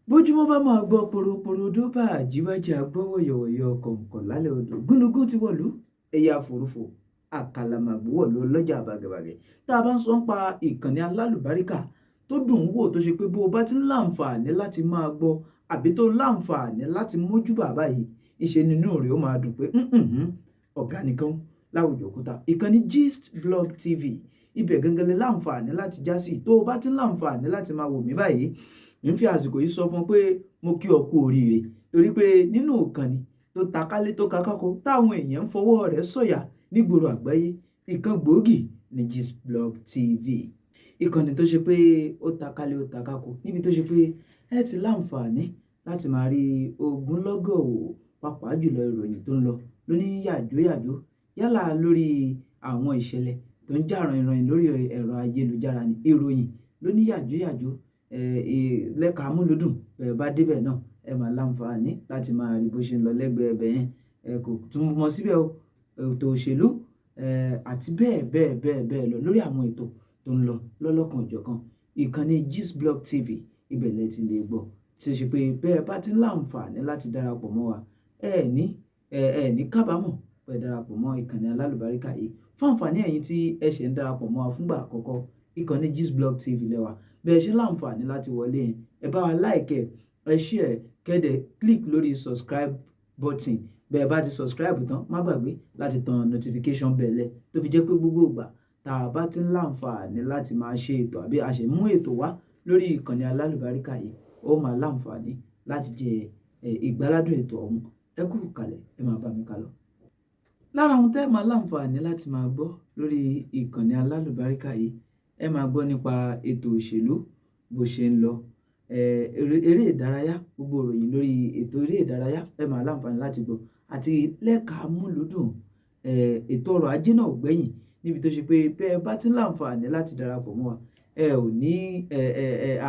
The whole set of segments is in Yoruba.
bójúmọ́ bá máa gbọ́ poroporodo bá àjíwájà gbọ́ wọ̀yọ̀wọ̀yọ̀ kọ̀ǹkọ̀ lálẹ́ odò gúnugún ti wọ̀lú ẹ̀yà àforúfò àkàlàmàgbò wọ̀lú ọlọ́jà bàgẹ̀bàgẹ̀ tá a bá ń sọ ń pa ìkànnì alálùbáríkà tó dùn ún wò tó ṣe pé bó o bá ti ń láǹfààní láti máa gbọ́ àbí tó láǹfààní láti mójú bàbá yìí ìṣe nínú rẹ̀ ó máa dùn pé ọ̀gá nìkan láwùjọ òkúta ìkànnì Gist Blog TV ibẹ̀ gangan lè láǹfààní láti já sí tó o bá ti ń láǹfààní láti máa wò mí báyìí ń fi àsìkò yìí sọ fún pé mo kí ọ kú oríire torí pé nínú ìkànnì tó takálé tó kakáko táwọn èèyàn ń fọwọ́ rẹ̀ sọ̀yà nígboro àgbáyé ìkan gbòógì ní Gist Blog TV ìkànnì tó ṣe pé ó takálé ó takáko níbi tó ṣe pé ẹ ti láǹfààní láti máa rí ogunlọ́gọ̀ wò pàápàá jùlọ ìròyìn tó ń lọ lóní yàjóyàjó yálà lórí àwọn ìṣẹ̀lẹ̀ tó ń jà ràìnràìn lórí ẹ̀rọ ayélujára ní ìròyìn lóní yàjóyàjó lẹ́ka amúlùdùn bẹ́ẹ̀ bá débẹ̀ náà ẹ máa láǹfààní láti máa rí bó ṣe ń lọ lẹ́gbẹ̀ẹ́ ẹbẹ̀ yẹn kò tún mọ síbẹ̀ o ètò òṣèlú àti bẹ́ẹ̀ bẹ́ẹ̀ bẹ́ẹ̀ bẹ́ẹ̀ lọ lórí àwọn ètò tó ń lọ lọ́lọ́kan òjọ̀kan ìkànnì Gist Blog TV ibẹ̀ lẹ ti lè gbọ́ tí ó ṣe pé bẹ́ẹ̀ bá ti ń láǹfààní láti darapọ̀ mọ́ wa ẹ ní kábàámọ̀ pé darapọ̀ mọ́ ìkànnì alálùbáríkà yìí fún àǹfààní ẹ̀yin tí ẹ ṣe ń darapọ̀ mọ́ wa fúngbà àkọ́kọ́ ìkànnì Gist Blog TV lẹ́wà bẹ́ẹ̀ ṣe láǹfààní láti wọlé yẹn ẹ bá wa like ẹ share kẹ́dẹ̀ click lórí subscribe button bẹ́ẹ̀ bá ti subscribe tán má gbàgbé láti tan notification bell tó fi jẹ́ pé gbogbo ìgbà tá a bá ti ń láǹfààní láti máa ṣe ètò àbí a ṣe mú ètò wá lórí ìkànnì alálùbáríkà yìí ó máa láǹfààní láti jẹ ìgbáládùn ètò ọ̀hún ẹ kú kalẹ̀ ẹ máa bá mi kálọ. lára ohun tẹ́ máa láǹfààní láti máa gbọ́ lórí ìkànnì alálùbáríkà yìí ẹ máa gbọ́ nípa ètò òṣèlú bó ṣe ń lọ eré ìdárayá gbogbo ìròyìn lórí ètò eré ìdárayá ẹ máa láǹfààní láti gbọ́ àti lẹ́ka múlùdùn ètò ọrọ̀ ajé náà gbẹ̀yìn níbi tó ṣe pé bẹ́ẹ̀ bá ti ń láǹfààní láti darapọ̀ mọ́ wa ẹ ò ní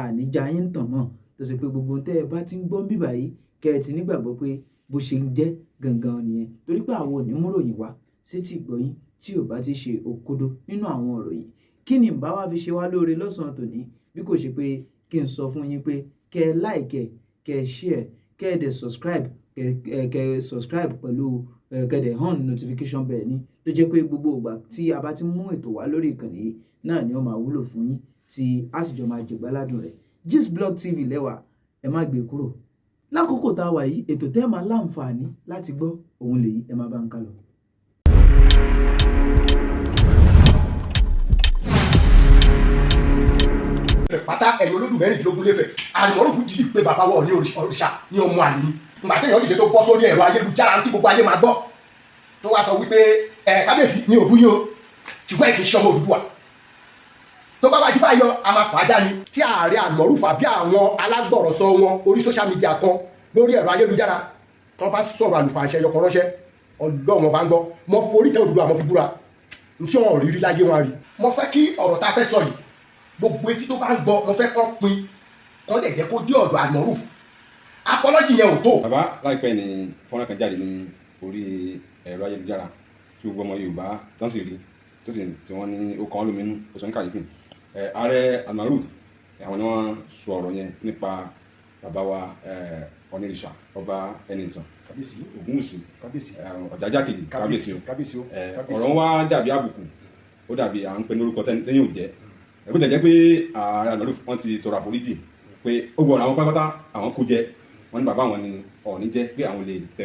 àníjà yín tàn mọ́ tó ṣe pé gbogbo tẹ́ ẹ bá ti ń gbọ́ bíbà yìí kẹ́ ẹ ti nígbàgbọ́ pé bó ṣe ń jẹ́ gangan nìyẹn torí pé àwọn onímúròyìn wa sétí ìgbọ́yìn tí ò bá ti ṣe òkodo nínú àwọn ìròyìn kí ni bá wá fi ṣe wá lóore lọ́sàn-án tòní bí kò ṣe pé kí n sọ fún yín pé kẹ́ ẹ like kẹ́ ẹ share kẹ́ ẹ dẹ̀ subscribe kẹ́ ẹ subscribe pẹ̀lú kẹ́ ẹ dẹ̀ on notification bell ní tó jẹ́ pé gbogbo ìgbà tí a bá ti mú ètò wá lórí ìkànnì yìí náà ni ó máa wúlò fún yín tí a sì jọ máa jẹ̀gbáládùn rẹ̀ Gist Blog TV lẹ́wà ẹ má gbé kúrò lákòókò tá a wà yìí ètò tẹ́ máa láǹfààní láti gbọ́ òun lèyí ẹ má bá ń kálọ. pátá ẹ̀yin olódùn mẹ́rìndínlógún lẹ́fẹ̀ẹ́ àrìmọ́rùfù dìde pé bàbá wọ̀ ní òrìṣà ní ọmọ àlè ni ìgbà téèyàn dìde tó bọ́ sórí ẹ̀rọ ayélujára tí gbogbo ayé máa gbọ́ tó wá sọ wípé kábíyèsí ní òbú yín o ṣùgbọ́n kì í ṣọmọ Odùduwà tó bá wájú báyọ a máa fà á dání tí ààrẹ àrìmọ́rùfù àbí àwọn alágbọ̀rọ̀sọ wọn orí social media kan lórí ẹ̀rọ ayélujára wọn bá sọ̀rọ̀ àlùfàǹṣẹ yọkọ̀ ránṣẹ́ ọlọ́wọ́n bá ń gbọ́ mọ forí tẹ Odùduwà mọ fi búra tí wọn rí rí láyé wọn rí. mo fẹ́ kí ọ̀rọ̀ tá a fẹ́ sọ yìí gbogbo etí tó bá ń gbọ́ mo fẹ́ kọ́ pin kọ́ lè jẹ́ kó dé ọ̀dọ̀ àrìmọ́rùfù apọ́lọ́jì yẹn ò tó. bàbá láìpẹ́ ni fọ́nrán kan jáde ní orí ẹ̀rọ ayélujára tí gbogbo ọmọ Yorùbá tán sì rí tó sì tí wọ́n ní ó kàn án lóminú ó sọ ní kàyéfì ààrẹ àrìmọ́rùfù àwọn ni wọ́n sọ ọ̀rọ̀ yẹn nípa bàbá wa onírìṣà ọba Ẹnìtàn Ògúnwùsì Ọ̀jájá kejì kábíyèsí ọ̀rọ̀ wa dàbí àbùkù ó dàbí à ń pè ní orúkọ tẹ́yìn ò jẹ́ ẹ̀bùn tẹ̀jẹ́ pé ààrẹ àrìmọ́rùfù wọ́n ti tọrọ àforíjì pé ó gbọ́dọ̀ àwọn pátápátá àwọn kó jẹ wọ́n ní bàbá àwọn ni Ọọ̀ni jẹ́ pé àwọn lè tẹ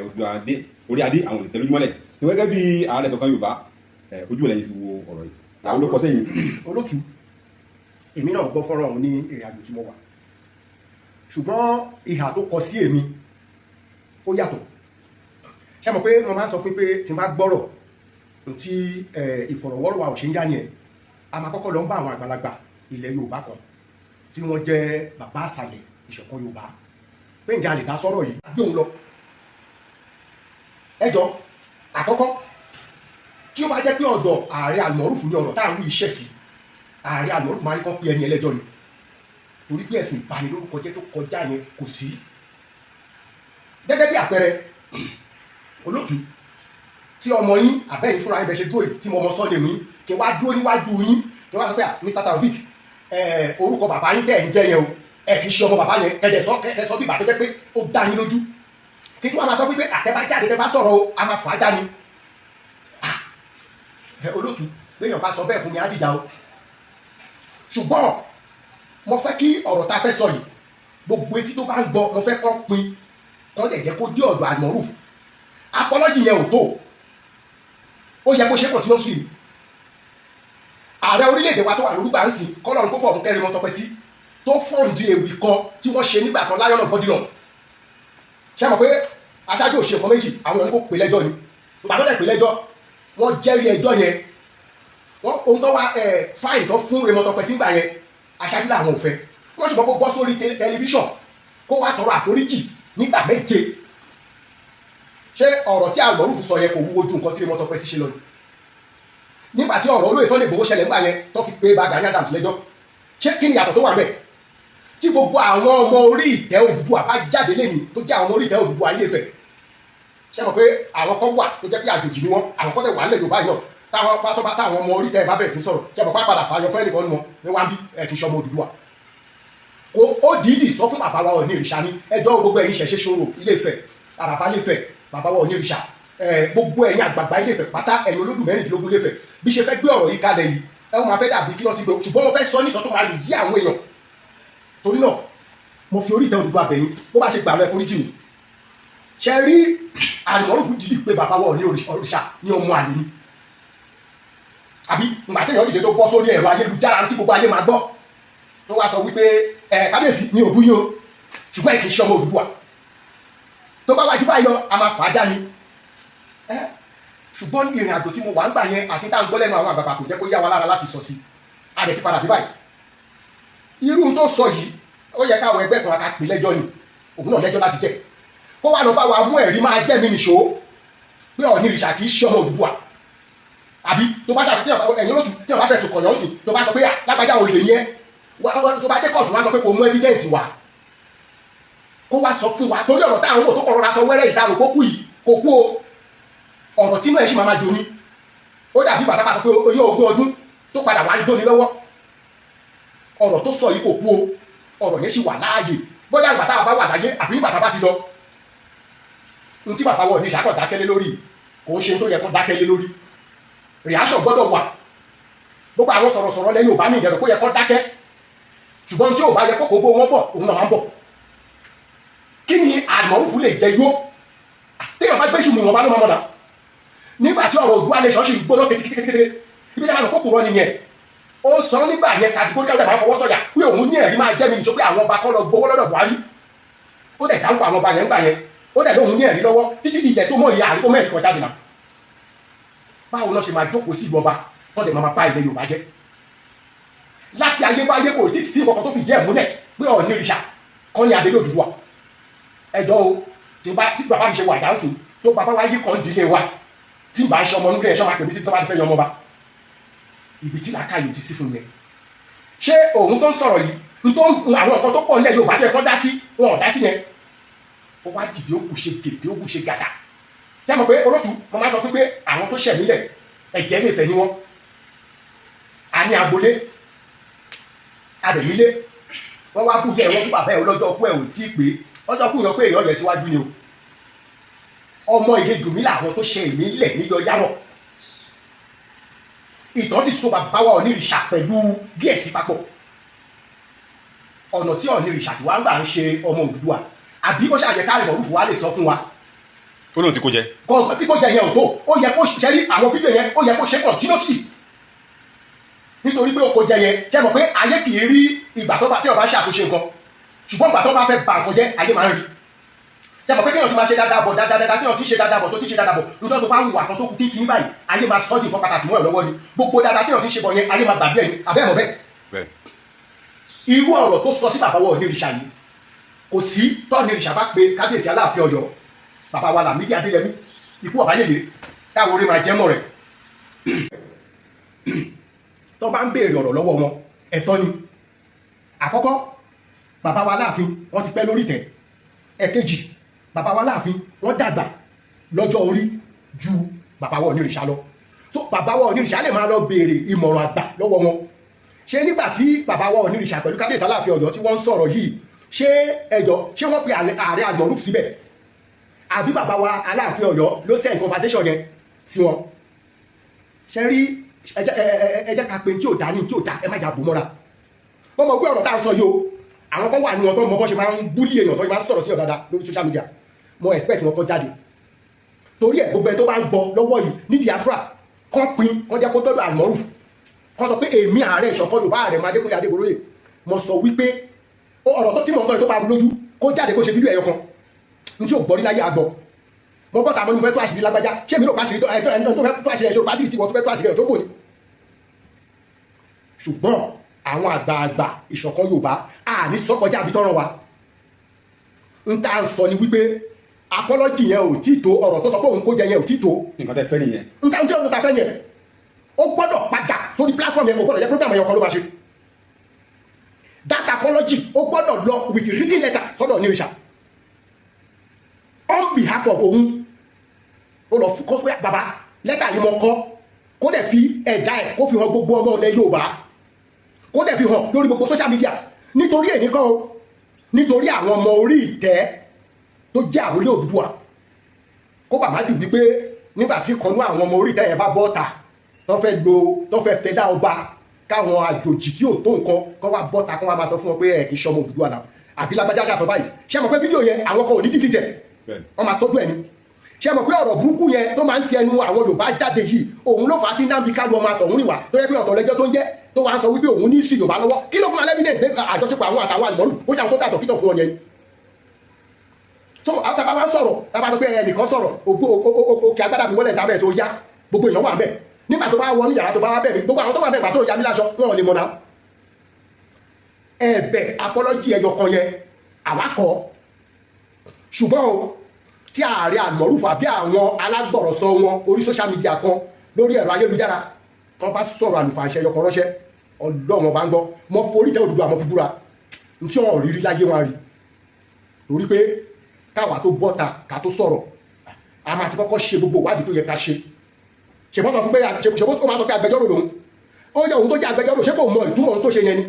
orí adé àwọn lè tẹ lójúmọ́lẹ̀ ní gẹ́gẹ́ bí ààrẹ sọ̀kan Yorùbá ojú ẹ̀lẹ́yìn fi wo ọ̀rọ̀ yìí àwọn ló kọ sẹ́yìn. olótú èmi náà gbọ́ fọ́nrán òun ní ìrìn àjò tí mo wà ṣùgbọ́n ìhà tó kọ sí èmi ó yàtọ̀ ṣé mo pé mo máa ń sọ fún pé tí n bá gbọ́rọ̀ tí ìfọ̀rọ̀wọ́rọ̀ wa ò ṣe ń yá yẹn a máa kọ́kọ́ lọ ń bá àwọn àgbàlagbà ilẹ̀ Yorùbá kan tí wọ́n jẹ́ bàbá àsàlẹ̀ ìṣọ̀kan Yorùbá pé ǹjẹ́ a lè dá sọ́rọ̀ yìí gbé òun lọ. ẹjọ́ àkọ́kọ́ tí ó bá jẹ́ pé ọ̀dọ̀ ààrẹ àrìmọ́rùfù ní ọ̀rọ̀ tá à ń wí iṣẹ́ sí ààrẹ àrìmọ́rùfù máa ń kọ́ pé ẹni ẹlẹ́jọ́ ni torí pé ẹ̀sùn ìbanilórúkọ jẹ́ tó kọjá yẹn kò sí. gẹ́gẹ́ bí àpẹẹrẹ olótú tí ọmọ yín àbẹ́yìn fúnra ẹ̀ bẹ́ ṣe dúró tí mo mọ sọ́ọ̀nì mi kí wá dúró níwájú yín kí wá sọ pé Mr. Taofik orúkọ bàbá yín tẹ̀ ń jẹ́ yẹn o ẹ kì í ṣe ọmọ bàbá yẹn kẹ̀dẹ̀ sọ bí ìbàdàn jẹ́ pé ó dá yín lójú kí tí wọ́n máa sọ fún pé àtẹ́bá jáde tẹ́ bá sọ̀rọ̀ o a máa fà á já ni olóòtú léèyàn bá sọ bẹ́ẹ̀ fún mi á dìjà o ṣùgbọ́n mo fẹ́ kí ọ̀rọ̀ ta fẹ́ sọ yìí gbogbo etí tó bá ń gbọ́ mo fẹ́ kọ́ pin kọ́ dẹ̀ jẹ́ kó dé ọ̀dọ̀ Almoroof apology yẹn ò tó ó yẹ kó ṣe continuously ààrẹ orílẹ̀-èdè wa tó wà lórúkọ à ń sìn kọ́lọ́run kó fọ̀ọ́mù kẹrin wọn tọpẹ sí tó fọ́ǹdì ewì kan tí wọ́n ṣe nígbà kan láyọ̀nà bọ́dìnà ṣe mọ̀ pé aṣáájú òṣèlú kan méjì àwọn èèyàn kò pè lẹ́jọ́ ni ìgbà tó lẹ̀ pè lẹ́jọ́ wọ́n jẹ́rìí ẹjọ́ yẹn wọ́n ohun tó wá fáìn tó fún Raymond Tọpẹ sígbà yẹn aṣáájú làwọn ò fẹ́ wọ́n ṣùgbọ́n kó bọ́ sórí tẹlifíṣàn kó wá tọrọ àforíjì nígbà méje ṣé ọ̀rọ̀ tí Almoroof sọ yẹn kò wúwo ju nǹkan tí Raymond Tọpẹ sí ṣe lọ nígbà tí ọ̀rọ̀ olóyè Sunday Igboho ṣẹlẹ̀ nígbà yẹn tó fi pé bá Gani Adams lẹ́jọ́ ṣé kí ni ìyàtọ̀ tó wà ńbẹ̀ tí gbogbo àwọn ọmọ orí ìtẹ́ Odùduwà bá jáde lẹ́yìn tó jẹ́ àwọn ọmọ orí ìtẹ́ Odùduwà Ilé-Ifẹ̀ ṣé mọ̀ pé àwọn kan wà tó jẹ́ pé àjòjì ni wọ́n àwọn kan tẹ̀ wà nílẹ̀ Yorùbá yìí náà táwọn ọmọ orí ìtẹ́ bá bẹ̀rẹ̀ sí sọ̀rọ̀ ṣé mọ̀ pé padà fààyàn fún ẹnìkan nù ní wá bí kì í ṣọmọ Odùduwà kó ó dìídì sọ fún bàbá wa Ọọ̀ni ìrìṣà ní ẹjọ́ gbogbo ẹ̀yin ṣẹ̀ṣẹ̀ ṣòro Ilé-Ifẹ̀ àràbá Ilé-Ifẹ̀ bàbá wa Ọọ̀ni ìrìṣà gbogbo ẹ̀yin àgbààgbà Ilé-Ifẹ̀ pátá ẹ̀yin olódù mẹ́rìndínlógún Ilé-Ifẹ̀ bí ṣe fẹ́ gbé ọ̀rọ̀ yìí kalẹ̀ yìí ẹ ó máa fẹ́ dàbí kí wọ́n ti gbé ṣùgbọ́n mo fẹ́ sọ nísọ tó máa lè yí àwọn èèyàn torí náà mo fi orí ìtẹ́ Odùduwà bẹ̀yìn bó bá ṣe gbà lọ ẹ foríjì mi ṣe rí Almoroof dìdì pé bàbá wa Ọọ̀ni òrìṣà ní ọmọ àlè ni àbí ìgbà tí èèyàn dìde tó bọ́ sórí ẹ̀rọ ayélujára tí gbogbo ayé máa gbọ́ tó wá sọ wípé kábíyèsí ní òbú yín o ṣùgbọ́n kì í ṣọmọ Odùduwà tó bá wájú báyọ a máa fà á já ni ṣùgbọ́n ìrìn àjò tí mo wà ń gbà yẹn àti tá à ń gbọ́ lẹ́nu àwọn àgbàgbà kò jẹ́ kó yá wa lára láti sọ sí a dẹ̀ ti padà bí báyìí irú tó sọ yìí ó yẹ káwọn ẹgbẹ́ kan ká pè lẹ́jọ́ ni òun náà lẹ́jọ́ láti jẹ́ kó wá lọ bá wa mú ẹ̀rí máa jẹ́ mi nìṣó pé Ọọ̀ni ìrìṣà kì í ṣọmọ Odùduwà àbí tó bá ṣàfihàn ẹ̀yìn lótú tí wọ́n bá fẹ̀sùn kọ̀yàn sí tó bá sọ pé lágbájá olè yẹn tó bá dé kóòtù wá sọ pé kò mú evidence wá kó wá sọ fún wa torí ọ̀rọ̀ táwọn ò tó kọ̀ rọra sọ wẹ́rẹ́ ìdáàrò kó kú yìí kò kú o ọ̀rọ̀ tí náà ṣì máa jò ní ó dàbí bàtà bá sọ pé oyè ogún ọdún tó padà wá ń dóni lọ́wọ́ ọ̀rọ̀ tó sọ yìí kò kú o ọ̀rọ̀ yẹn ṣì wà láàyè bóyá ìgbàtà bá wà láyé àbí ìgbàtà bá ti lọ n tí bàbá wọ̀ ní ìṣàkọ̀ dákẹ́lé lórí kò ń ṣe tó yẹ kó dákẹ́lé lórí reaction gbọ́dọ̀ wà gbogbo àwọn sọ̀rọ̀sọ̀rọ̀ lẹ́yìn ò bá ní ìjẹ̀rọ̀ kó yẹ kó dákẹ́ ṣùgbọ́n tí ò bá yẹ kó gbogbo wọn bọ̀ òun náà máa ń bọ̀ kí ni Almoroof lè jẹ yó téèyàn bá gbéṣù mi wọn bá ló máa mọ̀nà nígbà tí ọ̀rọ̀ Oòduà nation ṣì gbóná kétékété ibi tí a máa lọ kó kúrọ́ nìyẹn ó sọ nígbà yẹn kàdìgbò kí máa fọwọ́ sọ̀yà pé òun ní ẹ̀rí máa jẹ́ mi nítorí pé àwọn ọba kan lọ gbowó lọ́dọ̀ Buhari ó dẹ̀ dáńkọ àwọn ọba yẹn gbà yẹn ó dẹ̀ lóun ní ẹ̀rí lọ́wọ́ títí di ilẹ̀ tó mọ̀ ìyá àríkó mẹ́rin kan jáde náà báwo náà ṣe máa jókòó sí ìlú ọba tó dẹ̀ máa bá ilẹ̀ Yorùbá jẹ́ láti ayébáyé kò tí sí nǹkan tó fi jẹ́ ìmúlẹ̀ pé Ọọ̀ni ìrìṣà kọ́ ní adé Odùduwà ẹjọ́ o tí bàbá mi ṣe wà dáńsì tó bàbá wa yí kan dílé wa tí bá ń ṣe ọmọ nílé ẹ̀ṣọ́ máa pè mí sí tó bá ti fẹ́ yan ọmọ bá ibi tí làákàyè ti sí fún yẹn ṣé òun tó ń sọ̀rọ̀ yìí n tó ń àwọn nǹkan tó pọ̀ nílẹ̀ Yorùbá tó yẹ kó dá sí wọn ò dá sí yẹn ó wá dìde ó kù ṣe gèdè ó kù ṣe gàdà jẹ́ mọ̀ pé olótú mo máa sọ fún pé àwọn tó ṣẹ̀ nílẹ̀ ẹ̀jẹ̀ lè fẹ́ ní wọn a ní agbolé adẹ̀mílé wọ́n wá kú yẹ wọ́n kú bàbá ẹ̀ ọlọ́jọ́ kú ẹ̀ ò tí ì pé ọjọ́ kú yan pé èèyàn yẹ síwájú ni o ọmọ ìlé dùnmí làwọn tó ṣe èmi lẹ̀ níyọ yárọ̀ ìtàn sì so bàbá wa Ọọ̀ni ìrìṣà pẹ̀lú bíẹ̀sì papọ̀ ọ̀nà tí Ọọ̀ni ìrìṣà tí wàá ń gbà ń ṣe ọmọ Odùduwà àbí ó ṣàjẹ́ ká Almoroof wa lè sọ fún wa. ó lóun ti kó jẹ. kọ̀ọ̀kan tí kò jẹ yẹn ò tó ó yẹ kó ṣẹ́rí àwọn fídíò yẹn ó yẹ kó ṣe continuously nítorí pé ó kó jẹ yẹn jẹ́ mọ̀ pé ayé kì í rí ìgbà tó bá tí ọba ṣàtúnṣe nǹkan ṣùgbọ́n ìgbà tó bá fẹ́ bà nǹkan jẹ́ ayé máa ń rí jẹ́ mọ̀ pé kéèyàn ti máa ṣe dáadáa bọ̀ dáadáa kéèyàn ti ṣe dáadáa bọ̀ tó ti ṣe dáadáa bọ̀ lójọ́ tó bá wù àtọ́ tó kú kíkí báyìí ayé máa sọ́ di nǹkan pàtàkì mọ́ ẹ̀ lọ́wọ́ ni gbogbo dáadáa kéèyàn ti ṣe bọ̀ yẹn ayé máa gbàgbé ẹ̀yìn abẹ́ ẹ̀mọ́ bẹ́ẹ̀. irú ọ̀rọ̀ tó sọ sí bàbá wa Ọọ̀ni ìrìṣà yìí kò sí tọ́ọ̀ni ìrìṣà bá pe kábíyèsí Aláàfin Ọ̀yọ́ bàbá wa Lámídì Adéyẹmí ikú ọ̀báyèdè káwọn orí máa jẹ́ mọ́ rẹ̀ tó bá ń béèrè ọ̀rọ̀ lọ́wọ́ wọn ẹ̀tọ́ ni àkọ́kọ́ bàbá wa Aláàfin wọ́n ti pẹ́ lórí ìtẹ́ ẹ̀kejì bàbá wa Aláàfin wọ́n dàgbà lọ́jọ́ orí ju bàbá wa Ọọ̀ni ìrìṣà lọ so bàbá wa Ọọ̀ni ìrìṣà lè máa lọ béèrè ìmọ̀ràn àgbà lọ́wọ́ wọn ṣé nígbà tí bàbá wa Onírìṣà pẹ̀lú kábíyèsí Aláàfin Ọ̀yọ́ tí wọ́n ń sọ̀rọ̀ yìí ṣé wọ́n pe ààrẹ Almoruf síbẹ̀ àbí bàbá wa Aláàfin Ọ̀yọ́ ló send conversation yẹn sí wọn ṣe rí ẹ jẹ́ ká pe tí ò dá ní tí ò dá ẹ má jà bò mọ́ra wọ́n mọ̀ pé ọ̀rọ̀ tá a sọ yìí o àwọn kan wà ní wọn tó mọ bọ́ ṣe máa ń búlì èèyàn tó máa ń sọ̀rọ̀ sí ọ̀dàdà lórí social media mo expect wọn kan jáde torí ẹ̀ gbogbo ẹ̀ tó bá ń gbọ́ lọ́wọ́ yìí ní diaspora kan pin kan jẹ́ kó dọ́dọ̀ Almoruf kan sọ pé èmi ààrẹ ìṣọ̀kan Yorùbá ààrẹ Adékúnlé Adégoróyè mo sọ wípé ọ̀rọ̀ tó tí mo sọ yìí tó bá lójú kó jáde kó ṣe fídíò ẹ̀yọ kan ní tí ò gbọ́ rí láyé àgbọ̀ mo bọ́ta àmọ́ ní mo fẹ́ tó àṣírí lágbájá ṣé mi rò pàṣírí tó fẹ́ tó àṣírí ẹ̀ṣọ́ pàṣírí tí wọ́n tó fẹ́ tó àṣírí ẹ̀ṣọ́ bò ní. ṣùgbọ́n àwọn àgbààgbà ìṣọ̀kan Yorùbá àní sọ́kọjá àbí tọ́rọ̀ wa ń tá à ń sọ ni wípé apọ́lọ́jì yẹn ò tí tó ọ̀rọ̀ tó sọ pé òun kó jẹ yẹn ò tí tó. nǹkan tẹ́ fẹ́ nìyẹn. ń tá ń ta fẹ́ yẹn ó gbọ́dọ̀ padà sórí platform yẹn kò gbọ́dọ̀ jẹ́ program yẹn kan ló máa ṣe. that apology ó gbọ́dọ̀ lọ with written letter sọ́dọ̀ Onírìṣà on behalf of òun ó lọ kó pé bàbá lẹ́tà yìí mọ kọ́ kó dẹ̀ fi ẹ̀dá ẹ̀ kó fi hàn gbogbo ọmọ ilẹ̀ Yorùbá kó dẹ̀ fi hàn lórí gbogbo social media nítorí ẹ̀ nìkan o nítorí àwọn ọmọ orí ìtẹ́ tó jẹ́ àrólé Odùduwà kó bàmá dì wípé nígbà tí kanú àwọn ọmọ orí ìtẹ́ yẹn bá bọ́ta tó fẹ́ fẹ́ dá ọba káwọn àjòjì tí ò tó nǹkan kó wá bọ́ta kó wá máa sọ fún wọn pé ẹ̀ kì í ṣọmọ Odùduwà náà àbí lágbájá ṣàṣọ báyìí ṣé mọ̀ pé fídíò yẹn àwọn kan ò ní dìdì tẹ̀ wọ́n máa tọ́jú ẹni ṣé mọ̀ pé ọ̀rọ̀ burúkú yẹn tó máa ń ti ẹnu àwọn Yorùbá jáde yìí òun ló fà á tí Nnamdi Kanu ọmọ àtọ̀hún rìn wá tó yẹ pé ọ̀tọ̀ lẹ́jọ́ tó ń jẹ́ tó wá ń sọ wípé òun ní sí Yorùbá lọ́wọ́ kí ló fún wa lẹ́bídẹ̀ẹ́sì pé àjọṣepọ̀ àwọn àtàwọn Almoruf ó ṣàwọn tó tàtọ̀ kítọ̀ fún wọn yẹn so àtàbà wá sọ̀rọ̀ tàbá sọ pé ẹnìkan sọ̀rọ̀ òkè agbádá mi wọlé ìta bẹ́ẹ̀ tó yá gbogbo èèyàn wà bẹ́ẹ̀ nígbà tó bá wọ ní yàrá tó bá wá bẹ́ẹ̀ gbogbo àwọn tó wà bẹ́ẹ̀ pàtó ìyá mi láṣọ wọn ò lè mọ̀ náà ẹ̀bẹ̀ apọ́lọ́jì ẹyọ kan yẹn àwákọ̀ ṣùgbọ́n tí ààrẹ Almoruf àbí àwọn alágbọ̀rọ̀sọ wọn orí social media kan lórí ẹ̀rọ ayélujára wọn bá sọ̀rọ̀ àlùfàǹṣẹ ẹyọ kan ránṣẹ́ Ọlọ́run bá ń gbọ́ mọ forí tẹ́ Odùduwà àmọ́ fi búra tí wọn ò rí láyé wọn rí torí pé káwa tó bọ́ta ká tó sọ̀rọ̀ a máa ti kọ́kọ́ ṣe gbogbo ìwádìí tó yẹ ká ṣe ṣèbọ́ sọ fún pé ṣèbọ́ sọ máa sọ pé agbẹjọ́rò lòun ó yẹ òun tó jẹ́ agbẹjọ́rò ṣé kò mọ ìtumọ̀ ohun tó ṣe yẹn ni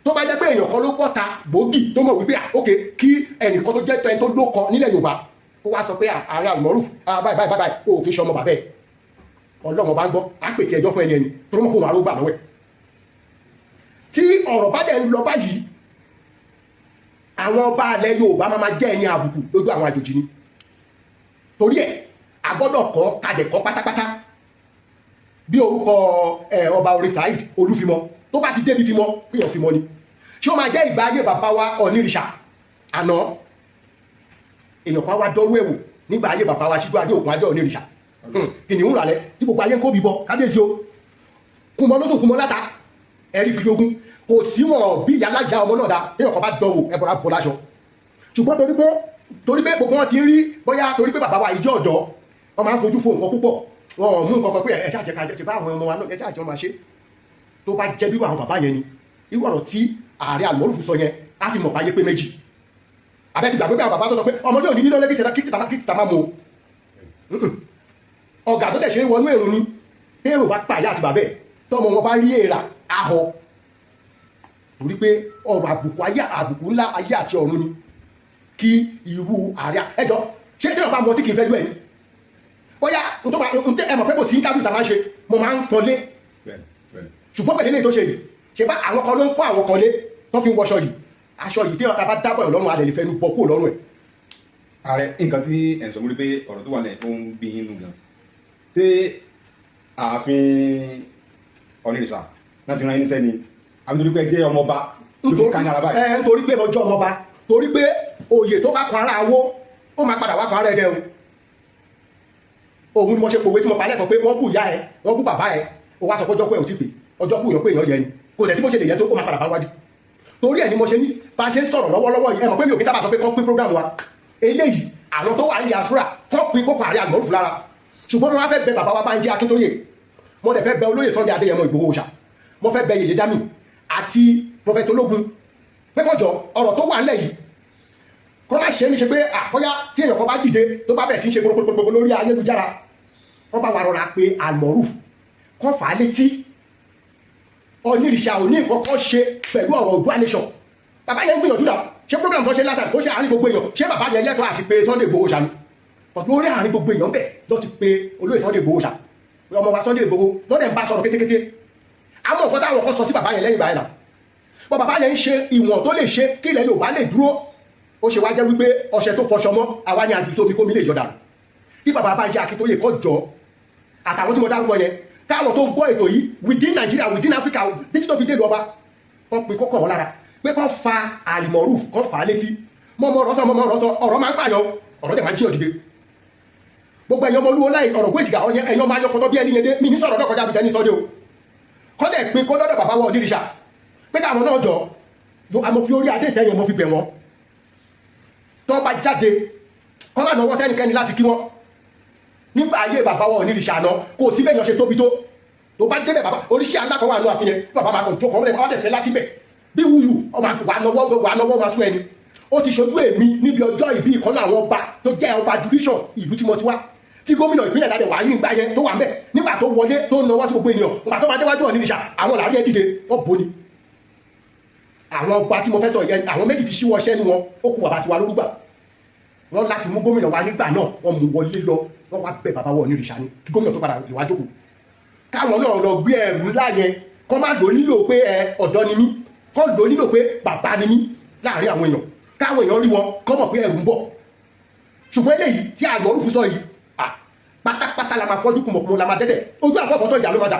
tó bá jẹ́ pé èèyàn kan ló bọ́ta gbòógì tó mọ̀ wípé ok kí ẹnìkan tó jẹ́ ẹni tó lókọ nílẹ̀ Yorùbá ó wá sọ pé ààrẹ Almoruf báyìí ó kì í ṣe ọmọ bàbá ẹ̀ Ọlọ́run bá ń gbọ́ á pètè ẹjọ́ fún ẹni tó mọ̀ kó wọn arógbà lọ́wọ́ ẹ̀ tí ọ̀rọ̀ bá dẹ̀ ń lọ báyìí àwọn ọba alẹ́ Yorùbá máa jẹ́ ẹni àbùkù lójú àwọn àjòjì ni torí ẹ̀ a gbọ́dọ̀ kọ́ kadẹ̀kọ́ pátápátá bí orúkọ ọba orin Saheed Olúfimọ tó bá ti débi fimọ píyàn fimọ ni ṣé ó máa jẹ́ ìgbà ayé bàbá wa Onírìṣà àná èèyàn kan wá dọ́rú ẹ̀wò nígbà ayé bàbá wa Síjú Adé Ògún Adé Onírìṣà kìnìún ràlẹ̀ tí gbogbo ayé ń kó bíbọ kábíyèsí o kùmọ lóṣù kùmọ láta ẹ̀rí kìlógún kò sí wọn bí ìyálájà ọmọ náà dá téèyàn kan bá dánwò ẹbọra bọ láṣọ ṣùgbọ́n torí pé gbogbo wọn ti ń rí bóyá torí pé bàbá wa ìjọ ọ̀dọ́ wọn máa ń fojú fo nǹkan púpọ̀ wọn ò mú nǹkan kan pé ẹ ṣáà jẹ ká jẹ bá àwọn ọmọ wa náà ẹ ṣáà jọ máa ṣe tó bá jẹ́ bíwọ àwọn bàbá yẹn ni irú ọ̀rọ̀ tí ààrẹ Almoruf sọ yẹn láti mọ̀ báyé pé méjì abẹ́ ti gbàgbé pé àwọn bàbá tó sọ pé ọmọdé òní nílò kìtìtà máa mú o ọ̀gá tó tẹ̀ ṣe wọnú èrò ni téèrò bá pààyà àti bàbẹ́ tọmọ wọn bá rí èèrà ahọ torí pé ọ̀rọ̀ àbùkù ńlá ayé àti ọ̀run ni kí irú ààrẹ ẹjọ́ ṣé tí wọ́n bá mọ tí kì í fẹ́ lú ẹ̀ ní bóyá ẹmọ̀ pé kò sí interview tá máa ń ṣe mo máa ń pọnlé ṣùgbọ́n pẹ̀lú ilé tó ṣe yìí ṣe bá àwọn kan ló ń kọ́ àwọn kan lé tó fi ń wọṣọ yìí aṣọ yìí tí ọ̀tá bá dábọ̀ ẹ̀ lọ́rùn alẹ́ lè fẹ́ nu bọ́ kúrò lọ́rùn ẹ̀. ààrẹ nǹkan tí ẹ̀ ń sọ wípé ọ̀rọ̀ tó wà lẹ̀ tó ń bí inú gan ṣé ààfin Onírìṣà láti ran ẹni sẹ́ni àbí torí pé jẹ́ ọmọba ló fi ká ní ara báyìí. nítorí pé mo jẹ́ ọmọba torí pé oyè tó bá kan ara awó ó máa padà wá kan ara ẹ̀dẹ̀ o òun ni mo ṣe pòwe tí mo palẹ̀ kan pé wọ́n bù ìyá ẹ wọ́n bù bàbá ẹ ó wá sọ pé ọjọ́ pé ò tí pé ọjọ́ kú èèyàn pé èèyàn yẹ ni kò dẹ̀ sí bó ṣe lè yẹ tó ó máa padà bá wájú torí ẹ̀ ni mo ṣe ní bá ṣe ń sọ̀rọ̀ lọ́wọ́lọ́wọ́ yìí ẹ mọ̀ pé mi ò kí sábà sọ pé kán pín program wa eléyìí àwọn tó wà ní diaspora kán pín kókò ààrẹ Almoruf lára ṣùgbọ́n mo wá fẹ́ bẹ bàbá wa Bánjí Akíntóyè mo dẹ̀ fẹ́ bẹ olóyè Sunday Adéyẹmọ Ìgbòho Òòṣà mo fẹ́ bẹ Yèyé Dami àti Prophet Ológun pé kọjọ ọ̀rọ̀ tó wà nílẹ̀ yìí kọ́ má ṣe é ní ṣe pé àkọ́yá tí èèyàn kan bá dìde tó bá bẹ̀rẹ̀ sí ṣe gbogbo lórí ayélujára wọ́n bá wà rọra pé Almoruf kọ́ fà á létí onírìṣà ò ní nǹkan kan ṣe pẹ̀lú ọ̀rọ̀ Oòduà nation bàbá yẹn ń gbìyànjú náà ṣé program tó ṣe lásán ó ṣe àárín gbogbo èèyàn ṣé bàbá yẹn lẹ́tọ̀ọ́ àti pé Sunday Igboho ṣàní ọ̀tún orí àárín gbogbo èèyàn bẹ̀ ló ti pé olóyè Sunday Igboho ṣà ọmọ wa Sunday Igboho wọ́n dẹ̀ ń bá sọ̀rọ̀ kétékété àwọn nǹkan táwọn kan sọ sí bàbá yẹn lẹ́yìn báyìí náà bọ́ bàbá yẹn ń ṣe ìwọ̀n tó lè ṣe kí ilẹ̀ Yorùbá lè dúró ó ṣe wá jẹ́ wípé ọṣẹ tó fọṣọ mọ́ àwa ni àdìsí omi kómi lè yọ dànù kí bàbá bá jẹ́ Akíntóyè kọ́ jọ àtàwọn tí mo dárúkọ yẹn káwọn tó ń gbọ́ ètò yìí within Nigeria within Africa títí tó fi dé lọ́ba wọ́n pin kókó wọn lára pé kọ́ fa Al-Moruf kọ́ fà á létí mọ́mọ́ rọ́sọ ọ̀rọ̀ máa ń pààyàn ọ̀rọ̀ tẹ̀ máa ń jíyàn dìde gbogbo ẹ̀yàn ọmọ olúwo láì ọ̀rọ̀ gbé ìdìgà ẹ̀yàn máa yọkọ̀tọ́ bí ẹni yẹn mi ní sọ̀rọ̀ dọ́kọjá bí tẹ́ni sọ́dẹ̀ o kọ́dẹ̀ pin kó dọ́dọ̀ bàbá wọ onírìṣà pé káwọn náà jọ àmọ́ fi orí adé ìtẹ́yìn mo fi bẹ̀ wọ́n tó bá jáde kọ́ máa náwó sẹ́nikẹ́ni láti kí wọ́n nígbà ayé bàbá wọ onírìṣà náà kò sí bẹ́ẹ̀ yàn ṣe tóbi tó bá débẹ̀ bàbá oríṣi alákọ̀ọ́ àánú àfihàn bàbá máa kàn jókòó ọmọdé máa tẹ̀fẹ́ lásìbẹ̀ bí wúyù ọmọ wà nọwọ́ máa sún ẹni ó ti ṣojú èmi níbi ọjọ́ ìbí ìkan náà àwọn ọba tó jẹ́ ọba jurisdiction ìlú tí mo ti wá tí gómìnà ìpínlẹ̀ dáadẹ̀ wà ní ìgbà yẹn tó wà mẹ́ nígbà tó wọlé tó ń nawọ́ sí gbogbo ènìyàn nígbà tó máa déwájú onírìṣà àwọn làárí ẹ dìde wọ́n bò ní àwọn ọba tí mo fẹ́ sọ yẹn àwọn méjì ti ṣíwọ́ iṣẹ́ ní wọn ó kú bàbá tiwa lórúgbà wọ́n láti mú gómìnà wa nígbà náà wọ́n mú wọlé lọ wọ́n wá bẹ̀ bàbá wọ onírìṣà ni kí gómìnà tó padà lè wá jókòó káwọn náà lọ gbé ẹrù ńlá yẹn kọ́ má lò nílò pé ọ̀dọ́ ni mí kọ́ lò nílò pé bàbá ni mí láàrin àwọn èèyàn káwọn èèyàn rí wọn kọ́ mọ̀ pé ẹrù ń bọ̀ ṣùgbọ́n eléyìí tí Al-Moruf sọ yìí pátápátá la máa fọ́jú kùmọ̀kùmọ̀ la máa dẹ́dẹ̀ ojú àfọ́fọ́tọ̀ ìjà ló máa dà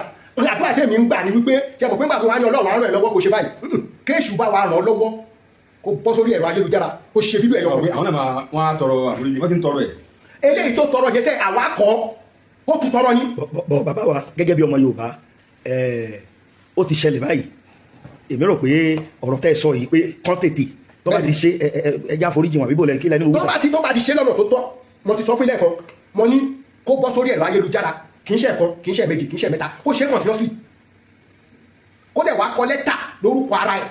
àdúrà tẹ̀mí ń gbà ní wípé ṣe mọ̀ pé gbàgbọ́ wa ní Ọlọ́run àrùn ẹ̀ lọ́wọ́ kò ṣe báyìí kéèṣù bá wa ràn ọ́ lọ́wọ́ kó bọ́ sórí ẹ̀rọ ayélujára kó ṣe fídíò ẹ̀yọ́ àwọn náà wọ́n á tọrọ àforíjì wọ́n ti ń tọrọ ẹ̀. eléyìí tó tọrọ yẹn sẹ́ àwa kọ́ ó tún tọrọ ní. bàbá wa gẹ́gẹ́ bí ọmọ Yorùbá ó ti ṣẹlẹ̀ báyìí èmi rò pé ọ̀rọ̀ tẹ́ ẹ sọ yìí pé kán tètè tó bá ti ṣe ẹja àforíjì wọn àbíbò lẹ́nu kí lẹ́nu wíṣà. tó bá ti ṣe lọ́nà tó tọ́ mo ti sọ fún ilé ẹ̀kọ́ mo ní kó bọ́ sórí ẹ̀rọ ayélujára kì í ṣe ẹ̀kan kì í ṣe méjì kì í ṣe mẹ́ta kó ṣe continuously kó dẹ̀ wá kọ lẹ́tà lórúkọ ara ẹ̀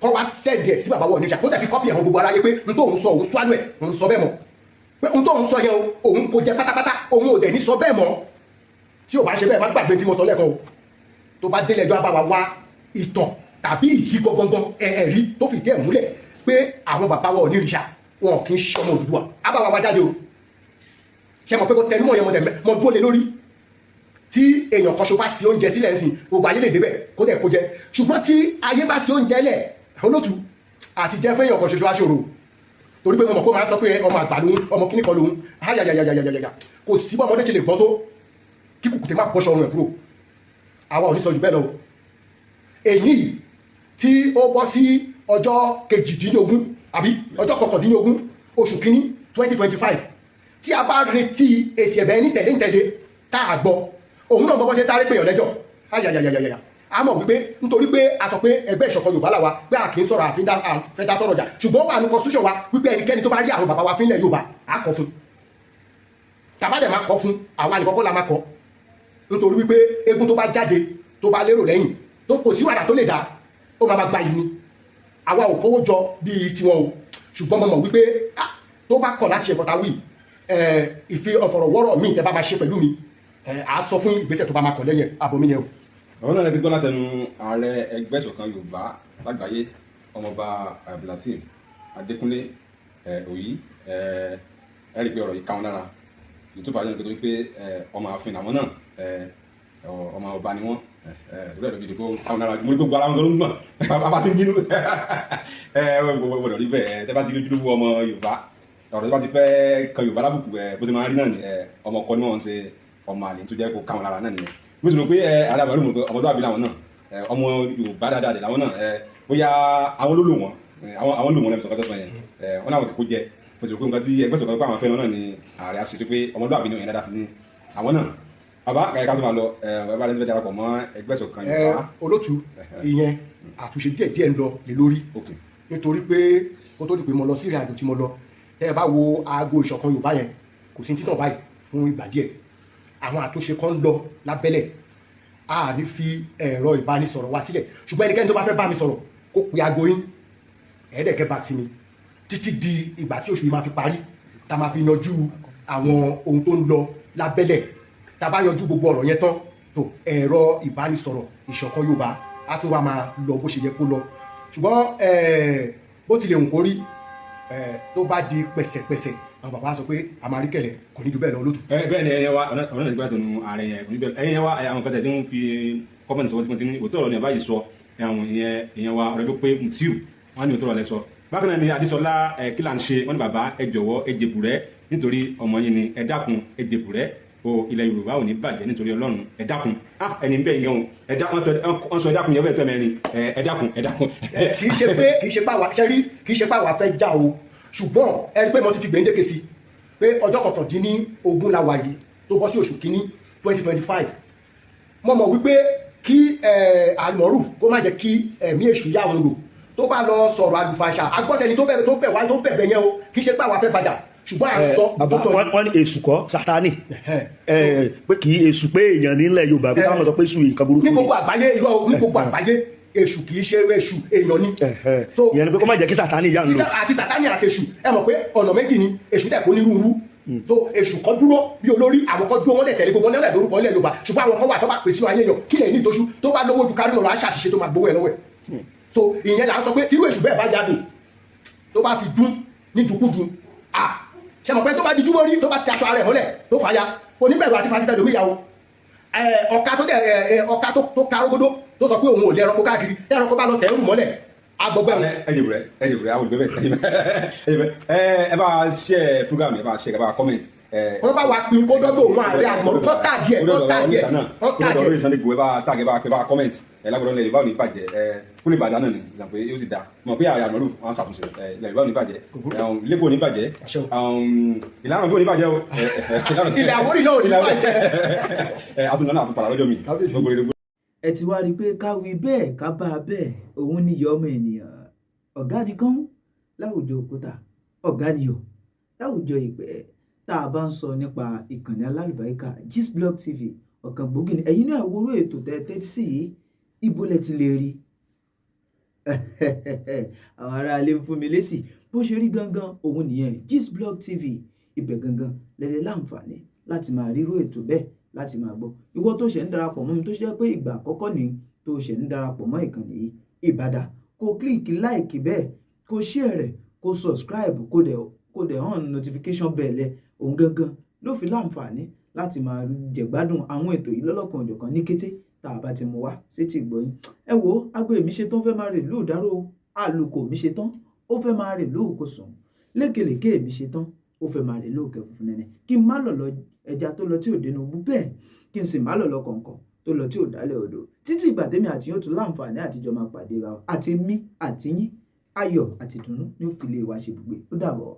kọ́ wá sẹ́ẹ̀dì ẹ̀ sí bàbá wọ̀ níjà kó dẹ̀ fi kọ́pì ẹ̀hàn gbogbo aráyé pé n tó òun sọ òun swallow ẹ̀ òun sọ bẹ́ẹ̀ mọ́ pé n tó òun sọ yẹn òun kò jẹ pátápátá òun ò dẹ̀ ní sọ bẹ́ẹ̀ mọ́ tí ò bá ṣe bẹ́ẹ̀ má gbàgbé tí mo sọ lẹ́ẹ̀kan o tó bá délẹ̀ ẹjọ́ àbáwá wá ìtàn tàbí ìdí gangan ẹ̀rí tó fìdí ẹ̀ múlẹ̀ pé àwọn bàbá wọ̀ onírìṣà wọn kì í ṣe ọmọ Odùduwà àbáwá wá jáde o ṣe mọ̀ pé kó tẹnumọ́ yẹn mọ̀ dúró lé lórí tí èèyàn kan ṣo bá sí oúnjẹ sílẹ̀ ń sìn gbogbo ayé lè débẹ̀ kó dẹ̀ kó jẹ ṣùgbọ́n tí ayé bá sí oúnjẹ lẹ̀ olótú àti jẹ́ fẹ́yàn kan ṣoṣo aṣòro torí pé mo mọ̀ pé máa sọ pé ọmọ àgbà lòun ọmọ kíní kan lòun ayayayayayaya kò sí bọ́ ọmọdé ṣe lè gbọ́n tó kí kùkùté má bọ́ṣọ ọrùn ẹ̀ kúrò àwa ò ní sọ jù bẹ́ẹ̀ lọ èyí tí ó bọ́ sí ọjọ́ kejìdínlógún àbí ọjọ́ kọkàndínlógún oṣù kínní 2025 tí a bá retí èsì ẹ̀bẹ̀ ní tẹ̀lé tá a gbọ́ òun náà bọ́ ṣe sáré pèèyàn lẹ́jọ́ ayayayayaya a mọ̀ wípé nítorí pé a sọ pé ẹgbẹ́ ìṣọ̀kan Yorùbá làwa pé a kì í sọ̀rọ̀ àfẹ́ dá sọ̀rọ̀ jà ṣùgbọ́n wà ní constitution wa wípé ẹnikẹ́ni tó bá rí àwọn bàbá wa fínlẹ̀ Yorùbá á kọ́ fún tàbá dẹ̀ máa kọ́ fún àwa nìkan kọ́ la máa kọ́ nítorí wípé eégún tó bá jáde tó bá lérò lẹ́yìn tó kò sí wàdà tó lè dá ó máa gba yìí ni àwa ò kówó jọ bíi tiwọn o ṣùgbọ́n mo mọ̀ wípé tó bá kọ̀ láti ṣe nǹkan ta wí ìfi ọ̀fọ̀rọ̀wọ́rọ̀ mi tẹ́ bá máa ṣe pẹ̀lú mi à sọ fún ìgbésẹ̀ tó bá máa kọ̀ lẹ́yìn àbòmí yẹn o. ọ̀rọ̀ náà lẹ́tí gbọ́ látẹnu ààrẹ ẹgbẹ́ ìṣọ̀kan Yorùbá lágbàáyé ọmọọba Abdulateef Adékúnlé Òyí ẹ rí i pé ọ̀rọ̀ yìí ká wọn lára youtube àjọ nítorí pé ọmọ ààfin làwọn náà ọmọ ọba ni wọn ìrẹ́ ìdòdì ìdìbò káwọn lára mo ní gbogbo ara wọn tó ń gbọ̀n bàbá tí ń bínú gbogbo rí bẹ́ẹ̀ tẹ́ bá ti lójú lówó ọmọ Yorùbá ọ̀rọ̀ tó bá ti fẹ́ kan Yorùbá lábùkù bó ti máa rí náà ni ọmọ ọkọ ni wọ́n ń ṣe ọmọ àlè tó jẹ́ kó káwọn lára náà nìyẹn mo sì rò pé ààrẹ àbálò mọ̀ pé ọmọdé làwọn náà ọmọ Yorùbá dáadáa làwọn náà bóyá àwọn ló lò wọn àwọn lò wọn lẹ́nu sọ̀kọ́ tó sọ yẹn wọn náà wọ́n ti kó jẹ mo sì rò pé nǹkan tí ẹgbẹ́ sọ̀kọ́ pé àwọn fẹ́ràn náà ni ààrẹ àṣetí pé ọmọdé àbínú yẹn dáadáa sí ni àwọn náà bàbá kàyíká tó máa lọ bàbá rẹ̀ ti fẹ́ darapọ̀ mọ́ ẹgbẹ́ ìṣọ̀kan Yorùbá. olótú ìyẹn àtúnṣe díẹ̀ ń lọ lé lórí nítorí pé kó tó di pé mo lọ sí ìrìn àjò tí mo lọ ẹ bá wo aago ìṣọ̀kan Yorùbá yẹn kò sí títàn báyìí fún ìgbà díẹ̀ àwọn àtúnṣe kan ń lọ lábẹ́lẹ̀ a ní fi ẹ̀rọ ìbánisọ̀rọ̀ wa sílẹ̀ ṣùgbọ́n ẹnikẹ́ni tó bá fẹ́ bá mi sọ̀rọ̀ kó pe aago yín ẹ̀ẹ́dẹ̀kẹ́ bá ti mi títí di ìgbà tí oṣù yìí máa fi parí tá máa fi yanjú àwọn ohun tó ń lọ lábẹ́lẹ̀ tá bá yanjú gbogbo ọ̀rọ̀ yẹn tán tó ẹ̀rọ ìbánisọ̀rọ̀ ìṣọ̀kan Yorùbá á tún wá máa lọ bó ṣe yẹ kó lọ ṣùgbọ́n bó tilẹ̀ hùn kó rí tó bá di pẹ̀sẹ̀pẹ̀sẹ̀ àwọn bàbá sọ pé àmàríkẹ̀lẹ̀ kò ní ju bẹ́ẹ̀ lọ lótú. bẹ́ẹ̀ ni ẹ̀yẹ wa ọ̀nà ìgbà tó nu ààrẹ yẹn kò ní bẹ́ẹ̀ ẹ̀yẹ wa àwọn kan tẹ̀ tí wọ́n fi kọ́mọ̀tì sọ wọ́n ti ní òótọ́ ọ̀rọ̀ ni àbáyé sọ ẹ̀hún ìyẹn wa ọ̀rẹ́ ló pé Mutiu wọ́n ní òótọ́ ọ̀rọ̀ lẹ sọ. bákan náà ni Adésọlá kí là ń ṣe wọ́n ní bàbá ẹ jọ̀wọ́ ẹ jèbùrẹ́ nítorí ọmọ yín ni ẹ dákun ẹ jèbùrẹ́ o ilẹ̀ Yorùbá ò ní bàjẹ́ nítorí Ọlọ́run ẹ dákun ẹni bẹ́ẹ̀ yẹn wọ́n sọ ẹ dákun yẹn fẹ́ẹ́ tọ́ mẹ́rin ẹ dákun. kì í ṣe pàwọ́ fẹ́ já o ṣùgbọ́n ẹni pé mo ti fi gbèǹdéke sí pé ọjọ́ 19 la wà yìí tó bọ́ sí oṣù kínní 2025 mo mọ̀ wípé kí Almoruf kó má jẹ́ kí ẹ̀mí èṣù yá wọn lò tó bá lọ sọ̀rọ̀ àlùfàṣà agbọ́tẹni tó bẹ̀bẹ̀ yẹn o kì í ṣe pàwọ́ fẹ́ bàjá ṣùgbọ́n à ń sọ wọ́n ní èṣù kọ́ Sátánì pé kì í èṣù pé èèyàn nílẹ̀ Yorùbá bí káwọn sọ pé èṣù nǹkan burúkú ní gbogbo àgbáyé ní gbogbo àgbáyé èṣù kì í ṣe èṣù èèyàn ni. ìyẹn ni pé kó má jẹ́ kí Sátánì yá ń lò. àti Sátánì àti èṣù ẹ mọ̀ pé ọ̀nà méjì ni èṣù tẹ̀ kó nírúurú so èṣù kan dúró bí olórí àwọn kan dúró wọn lẹ̀ tẹ̀lé gbogbo wọn lẹ̀ lórúkọ ilẹ̀ Yorùbá ṣùgbọ́n àwọn kan wà tó bá pèsè ayé yàn kí lè ní ìtọ́jú tó bá lówó ju kárí lọ́rọ̀ aṣàṣìṣe tó máa gbowó ẹ̀ lọ́wọ́ ẹ̀ so ìyẹn là ń sọ pé tírú èṣù bẹ́ẹ̀ bá jáde tó bá fi dún ní dùkúdùn ṣe mọ̀ pé tó bá di júmọ́ rí tó bá ti aṣọ ara ẹ̀ mọ́lẹ̀ tó fàya oníbẹ̀rù àti fásitì ẹlòmíyà o ọ̀ka tó karógódó tó sọ pé òun ò lè ẹranko káàkiri ẹranko bá lọ tẹ̀ ń rù mọ́lẹ̀ agbọ̀gbẹ̀rù. ẹ jẹ bẹrẹ ẹ bá share program ẹ bá share ẹ bá comment. wọ́n bá wa pin kó dọ́gbọ̀ òun ààrẹ àmọ́ tó tàgì ẹ̀ tó tàgì ẹ̀ tó tàgì ẹ̀. orí Sunday Igboho ẹ bá tàgì ẹ bá comment ẹ lágbọ́dọ̀ ilẹ̀ Yorùbá ò ní bàjẹ́ kó lè bàjẹ́ náà ni ìjà pé yóò sì dáa mọ̀ pé àyà Almoruf wọn ṣàtúnṣe ilẹ̀ Yorùbá ò ní bàjẹ́ ilé kò ní bàjẹ́ ìlànà bí ò ní bàjẹ́ o. ilẹ̀ Àwórì náà ò ní bàjẹ́. àtúntò náà àtúntò padà lọ́jọ́ mi. ẹ ti wá rí i pé káwí bẹ́ẹ̀ ká bá a bẹ́ẹ̀ òun níyọ ọmọ ènìyàn ọ̀gá nìkan láwùjọ òkúta ọ̀gá niyọ̀ láwùjọ ìpẹ́ tá a bá ń sọ nípa ìkànnì alálùbáríkà Gistblog TV ọ̀kan gbòógì ni ẹ̀yin náà wúrú ètò tẹ́tí sí yìí ibo lẹ ti lè rí àwọn aráalé ń fún mi lésì bó ṣe rí gangan òun nìyẹn Gistblog TV ibẹ̀ gangan lẹ́lẹ́ láǹfààní láti máa rírú ètò bẹ́ẹ̀ láti máa gbọ́ ìwọ tó ṣẹ̀ ń darapọ̀ mọ́ mi tó ṣe pé ìgbà àkọ́kọ́ ni tó ṣẹ̀ ń darapọ̀ mọ́ ìkànnì yìí ìbàdà kó kílíkì láìkì bẹ́ẹ̀ kó share rẹ̀ kó subscribe kó dẹ̀ hàn notification bell ẹ̀ òun gangan ló fi láǹfààní láti máa jẹ̀gbádùn àwọn ètò yìí lọ́lọ́kan òjọ̀kan ní kété tá a bá ti mú wá sétí ìgbọ́yìn ẹ wo agbe mi ṣetán fẹ́ máa rè lù dárò àlùkò mi ṣetán ó fẹ́ máa rè lù kò sùn lékelèké mi ṣetán ó fẹ́ máa rè lù kẹ funfun nẹ́nẹ́ kí n má lọ̀lọ̀ ẹja tó lọ tí ò dénú bú bẹ́ẹ̀ kí n sì má lọ̀lọ̀ kọ̀ọ̀kan tó lọ tí ò dálẹ̀ odò títí ìgbà tèmi àti yóò tún láǹfààní àtijọ́ máa pàdé ra àti mí àti yín ayọ̀ àti ìdùnnú ní ó fi lè wá ṣe gbogbo ó dàbọ̀.